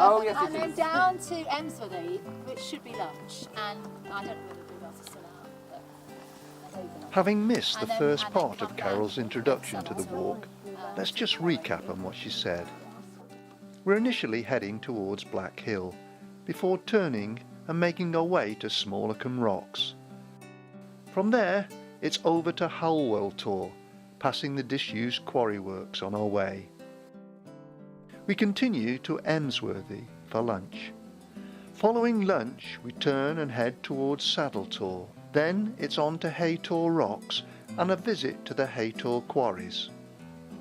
Oh, yes, And it then is. down to Emsworthy, which should be lunch, and I don't know whether the bluebells are still out, but there you go. Having missed the And then- first and then part come of back Carol's and introduction to the Summerton, walk, let's just recap on what she said. We're initially heading towards Black Hill, before turning and making our way to Smallacombe Rocks. From there, it's over to Holwell Tor, passing the disused quarry works on our way. We continue to Emsworthy for lunch. Following lunch, we turn and head towards Saddle Tor. Then it's on to Haytor Rocks and a visit to the Haytor quarries.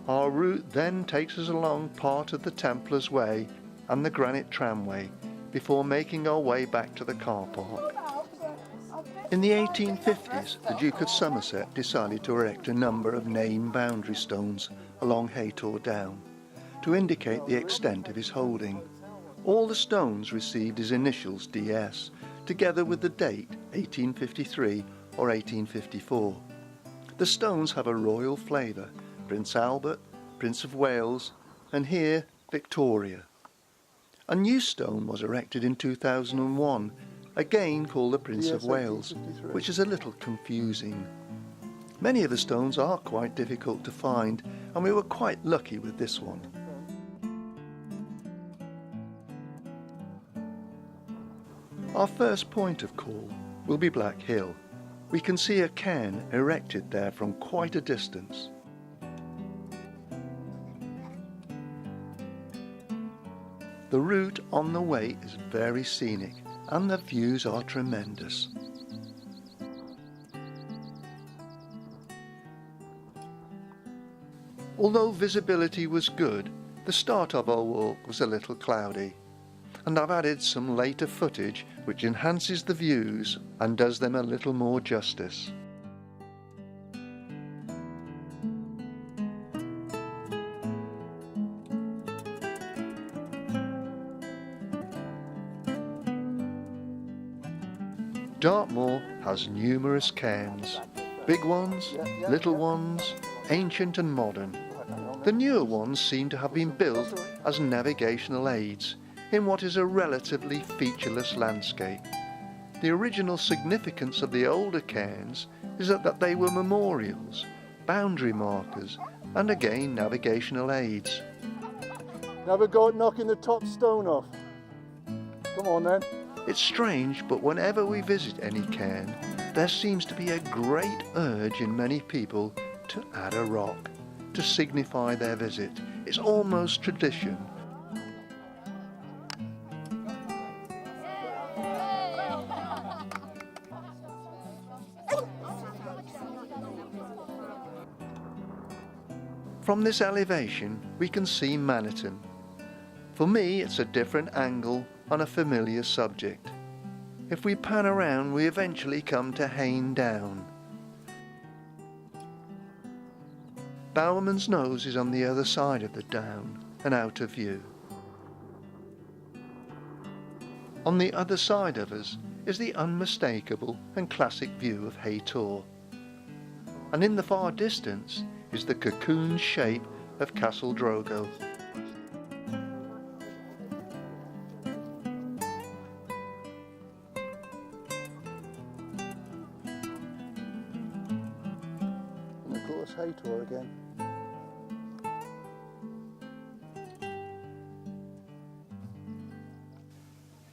Our route then takes us along part of the Templars Way and the Granite Tramway before making our way back to the car park. In the 1850s, the Duke of Somerset decided to erect a number of name boundary stones along Haytor Down to indicate the extent of his holding. All the stones received his initials DS, together with the date 1853 or 1854. The stones have a royal flavour: Prince Albert, Prince of Wales, and here Victoria. A new stone was erected in 2001, again called the Prince of Wales, which is a little confusing. Many of the stones are quite difficult to find, and we were quite lucky with this one. Our first point of call will be Black Hill. We can see a cairn erected there from quite a distance. The route on the way is very scenic and the views are tremendous. Although visibility was good, the start of our walk was a little cloudy, and I've added some later footage which enhances the views and does them a little more justice. Dartmoor has numerous cairns, big ones, little ones, ancient and modern. The newer ones seem to have been built as navigational aids in what is a relatively featureless landscape. The original significance of the older cairns is that they were memorials, boundary markers, and again navigational aids. Have a go at knocking the top stone off. Come on then. It's strange, but whenever we visit any cairn, there seems to be a great urge in many people to add a rock, to signify their visit. It's almost tradition. From this elevation, we can see Maniton. For me, it's a different angle on a familiar subject. If we pan around, we eventually come to Hayne Down. Bowerman's Nose is on the other side of the down and out of view. On the other side of us is the unmistakable and classic view of Haytor. And in the far distance is the cocoon shape of Castle Drogo. And of course Haytor again.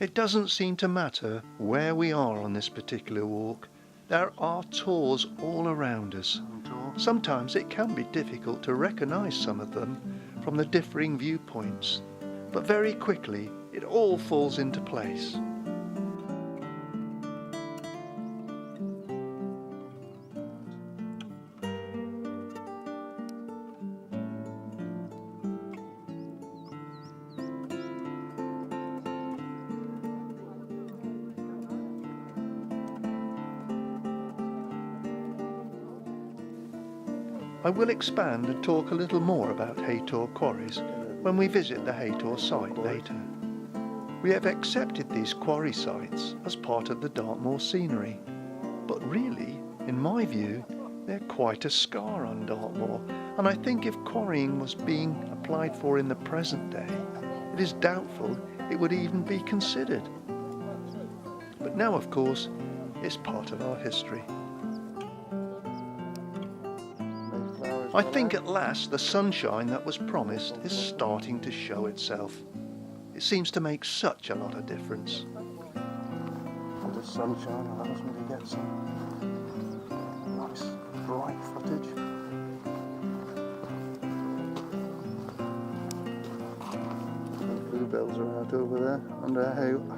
It doesn't seem to matter where we are on this particular walk. There are tors all around us. Sometimes it can be difficult to recognise some of them from the differing viewpoints, but very quickly it all falls into place. I will expand and talk a little more about Haytor quarries when we visit the Haytor site later. We have accepted these quarry sites as part of the Dartmoor scenery, but really, in my view, they're quite a scar on Dartmoor, and I think if quarrying was being applied for in the present day, it is doubtful it would even be considered. But now, of course, it's part of our history. I think at last the sunshine that was promised is starting to show itself. It seems to make such a lot of difference. And the sunshine allows me to get some nice bright footage. The bluebells are out over there under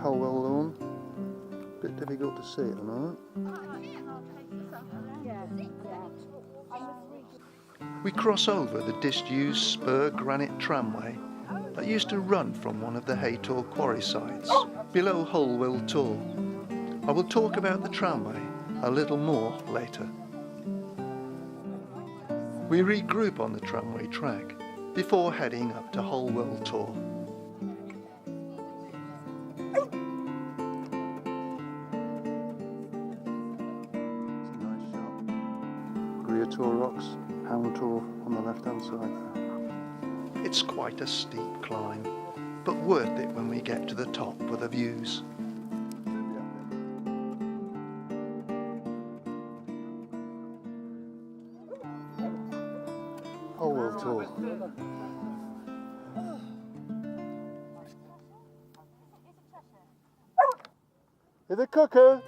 Holwell lawn. Bit difficult to see at the moment. We cross over the disused spur granite tramway that used to run from one of the Haytor quarry sites below Holwell Tor. I will talk about the tramway a little more later. We regroup on the tramway track before heading up to Holwell Tor. Tor rocks, Hound Tor on the left hand side. It's quite a steep climb, but worth it when we get to the top for the views. Holwell Tor. Hey, the cooker!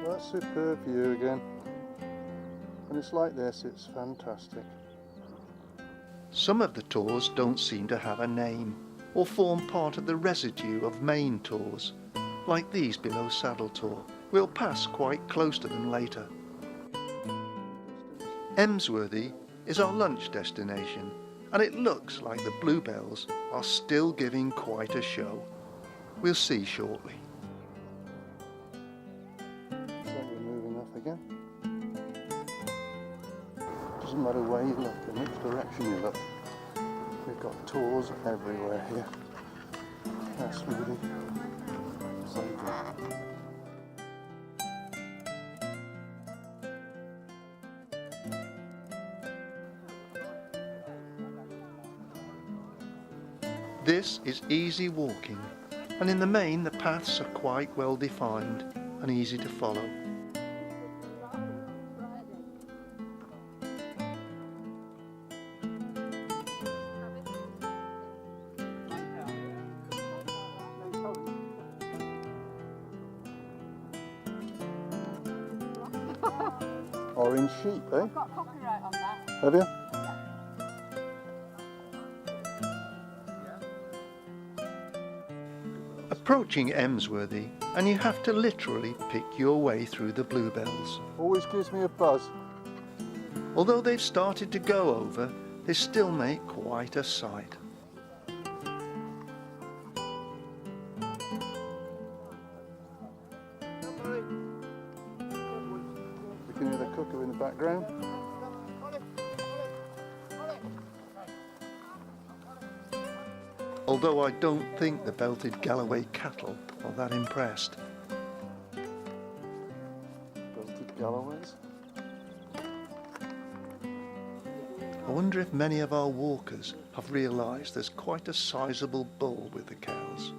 That's superb view again. When it's like this, it's fantastic. Some of the tours don't seem to have a name or form part of the residue of main tours, like these below Saddle Tor. We'll pass quite close to them later. Emsworthy is our lunch destination, and it looks like the bluebells are still giving quite a show. We'll see shortly. Doesn't matter where you look and which direction you look. We've got tours everywhere here. That's really so good. This is easy walking, and in the main the paths are quite well defined and easy to follow. Orange sheep, eh? I've got copyright on that. Have you? Approaching Emsworthy, and you have to literally pick your way through the bluebells. Always gives me a buzz. Although they've started to go over, they still make quite a sight. You can hear the cooker in the background. Although I don't think the belted Galloway cattle are that impressed. Belted Galloways. I wonder if many of our walkers have realised there's quite a sizable bull with the cows.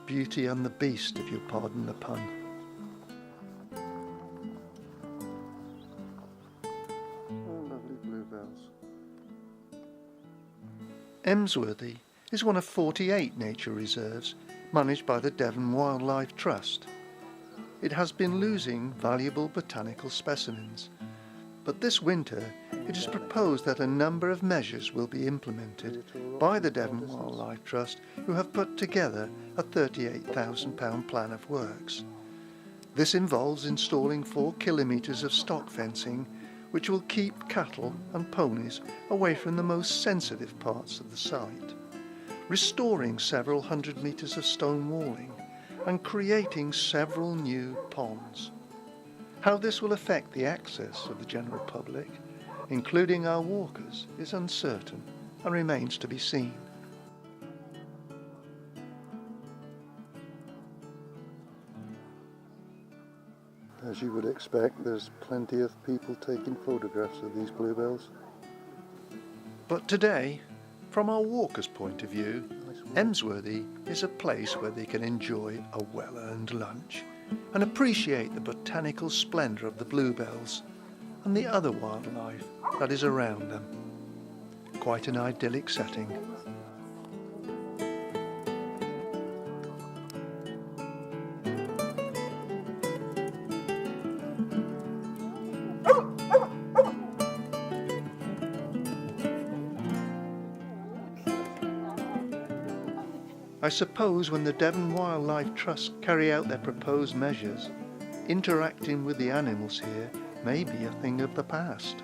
Beauty and the beast, if you pardon the pun. Oh, lovely bluebells. Emsworthy is one of 48 nature reserves managed by the Devon Wildlife Trust. It has been losing valuable botanical specimens, but this winter it is proposed that a number of measures will be implemented by the Devon Wildlife Trust, who have put together a £38,000 plan of works. This involves installing 4 kilometres of stock fencing, which will keep cattle and ponies away from the most sensitive parts of the site, restoring several hundred metres of stone walling, and creating several new ponds. How this will affect the access of the general public, including our walkers, is uncertain and remains to be seen. As you would expect, there's plenty of people taking photographs of these bluebells. But today, from our walkers' point of view, Emsworthy is a place where they can enjoy a well-earned lunch and appreciate the botanical splendour of the bluebells and the other wildlife that is around them. Quite an idyllic setting. I suppose when the Devon Wildlife Trust carry out their proposed measures, interacting with the animals here may be a thing of the past.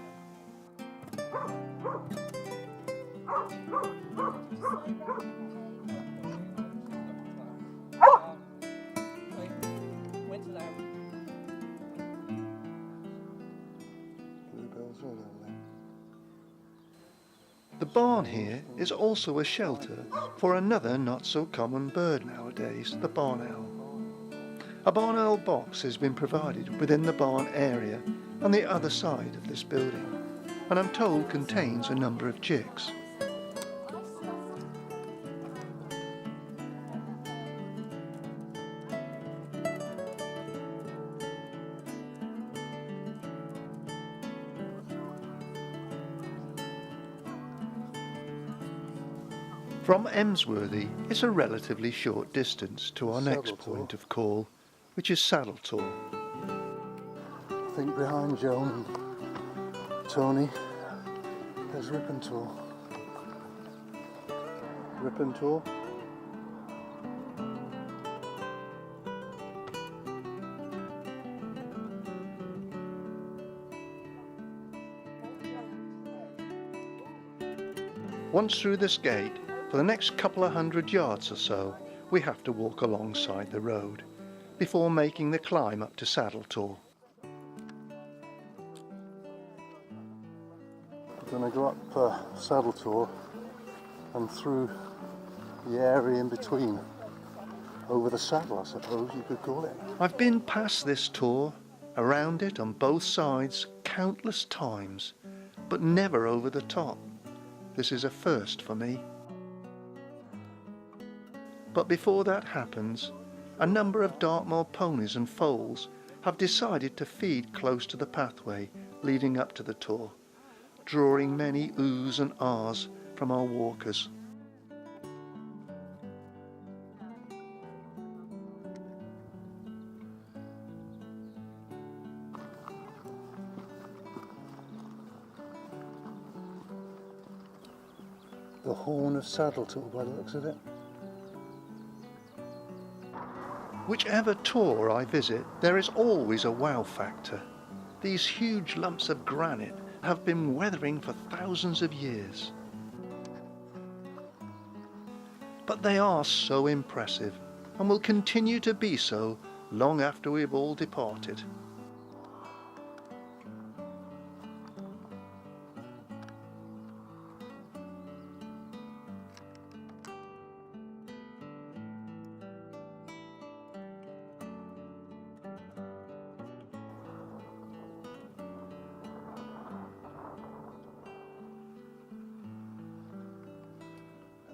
Bluebells are lovely. The barn here is also a shelter for another not so common bird nowadays, the barn owl. A barn owl box has been provided within the barn area on the other side of this building, and I'm told contains a number of chicks. From Emsworthy, it's a relatively short distance to our next point of call, which is Tor. I think behind Joan and Tony, there's Tor. Tor? Once through this gate, for the next couple of 100 yards or so, we have to walk alongside the road before making the climb up to Tor. We're going to go up Tor and through the area in between. Over the saddle, I suppose you could call it. I've been past this tor, around it on both sides countless times, but never over the top. This is a first for me. But before that happens, a number of Dartmoor ponies and foals have decided to feed close to the pathway leading up to the tor, drawing many oohs and ahs from our walkers. The horn of Tor by the looks of it. Whichever tor I visit, there is always a wow factor. These huge lumps of granite have been weathering for thousands of years. But they are so impressive and will continue to be so long after we've all departed.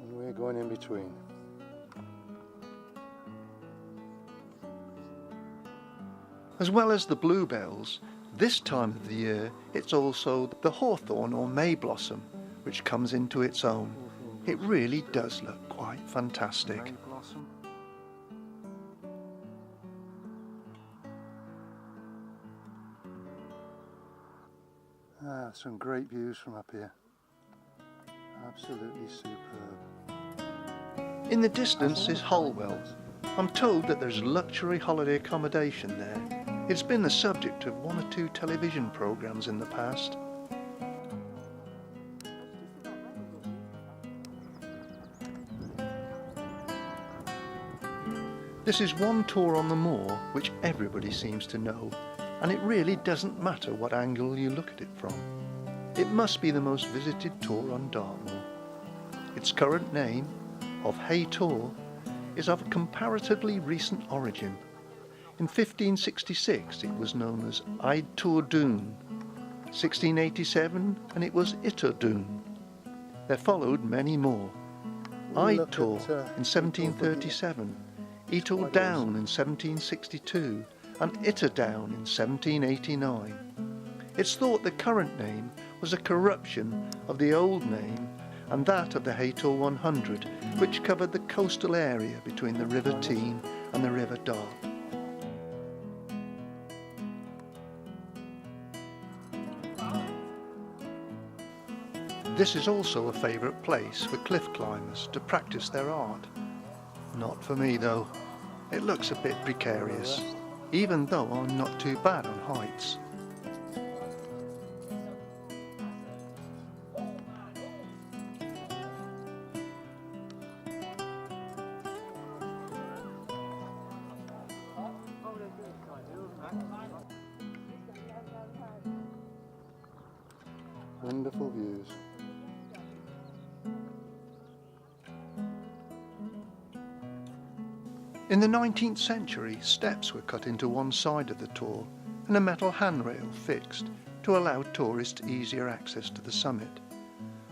We're going in between. As well as the bluebells, this time of the year it's also the hawthorn or may blossom which comes into its own. It really does look quite fantastic. May blossom. Some great views from up here. Absolutely superb. In the distance is Holwell. I'm told that there's luxury holiday accommodation there. It's been the subject of one or two television programmes in the past. This is one tor on the moor which everybody seems to know, and it really doesn't matter what angle you look at it from. It must be the most visited tor on Dartmoor. Its current name, of Haytor, is of comparatively recent origin. In 1566 it was known as Haytor Doon, 1687 and it was Haytor Doon. There followed many more. Haytor in 1737, Haytor Down in 1762 and Haytor Down in 1789. It's thought the current name was a corruption of the old name and that of the Haytor 100, which covered the coastal area between the River Tean and the River Dart. This is also a favourite place for cliff climbers to practice their art. Not for me though. It looks a bit precarious, even though I'm not too bad on heights. Wonderful views. In the 19th century, steps were cut into one side of the Tor and a metal handrail fixed to allow tourists easier access to the summit.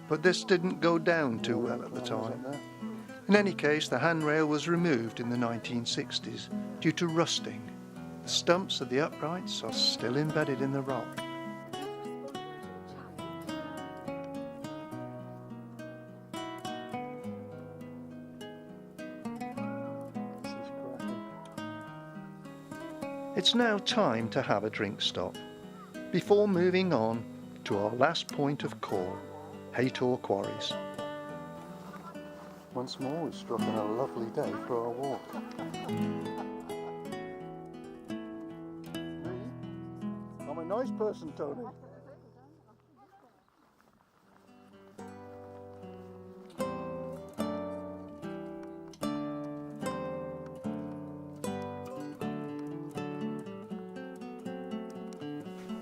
But this didn't go down too well at the time. In any case, the handrail was removed in the 1960s due to rusting. The stumps of the uprights are still embedded in the rock. It's now time to have a drink stop, before moving on to our last point of call, Haytor Quarries. Once more we've struck on a lovely day for our walk. I'm a nice person, Tony.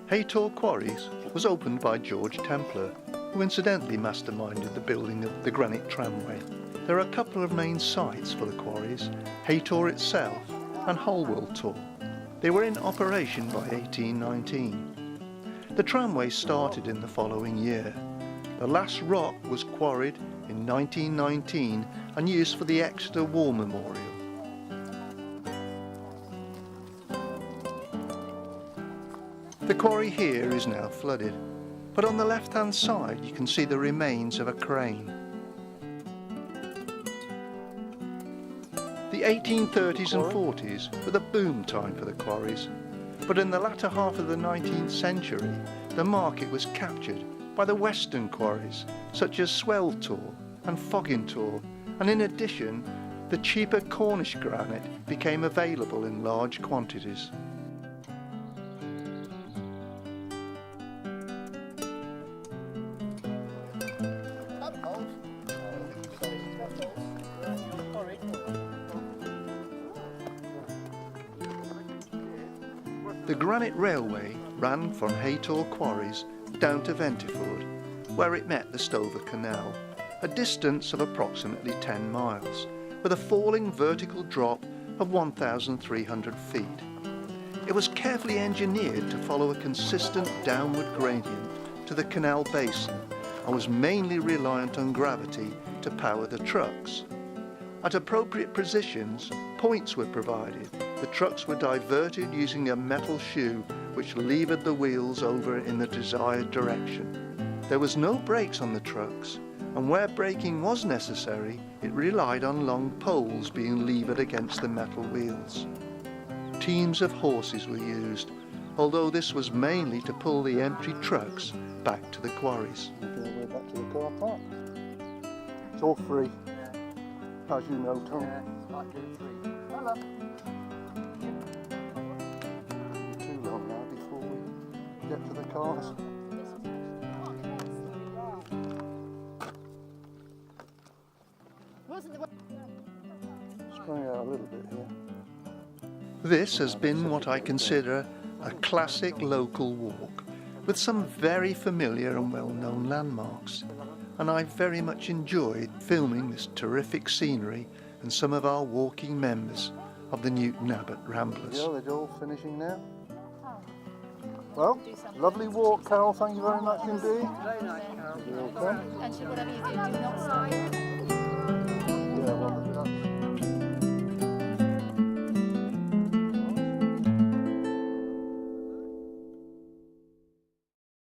Haytor Quarries was opened by George Templar, who incidentally masterminded the building of the granite tramway. There are a couple of main sites for the quarries, Haytor itself and Holwell Tor. They were in operation by 1819. The tramway started in the following year. The last rock was quarried in 1919 and used for the Exeter War Memorial. The quarry here is now flooded, but on the left-hand side you can see the remains of a crane. The 1830s and 40s were the boom time for the quarries, but in the latter half of the 19th century the market was captured by the western quarries such as Swelltor and Foggintor, and in addition the cheaper Cornish granite became available in large quantities. The granite railway ran from Haytor Quarries down to Ventiford, where it met the Stover Canal, a distance of approximately 10 miles, with a falling vertical drop of 1,300 feet. It was carefully engineered to follow a consistent downward gradient to the canal basin and was mainly reliant on gravity to power the trucks. At appropriate positions, points were provided. The trucks were diverted using a metal shoe which levered the wheels over in the desired direction. There was no brakes on the trucks, and where braking was necessary, it relied on long poles being levered against the metal wheels. Teams of horses were used, although this was mainly to pull the empty trucks back to the quarries. We're back to the car park. It's all free, as you know, Tom. Hello. Too long now before we get to the cars. Spraying out a little bit here. This has been what I consider a classic local walk, with some very familiar and well-known landmarks, and I very much enjoyed filming this terrific scenery and some of our walking members of the Newton Abbot Ramblers. Yeah, they're all finishing now. Oh, Well, do something. lovely walk, Carol. Thank you very much indeed. Very nice, Carol. You're welcome. And whatever you do, do not stop.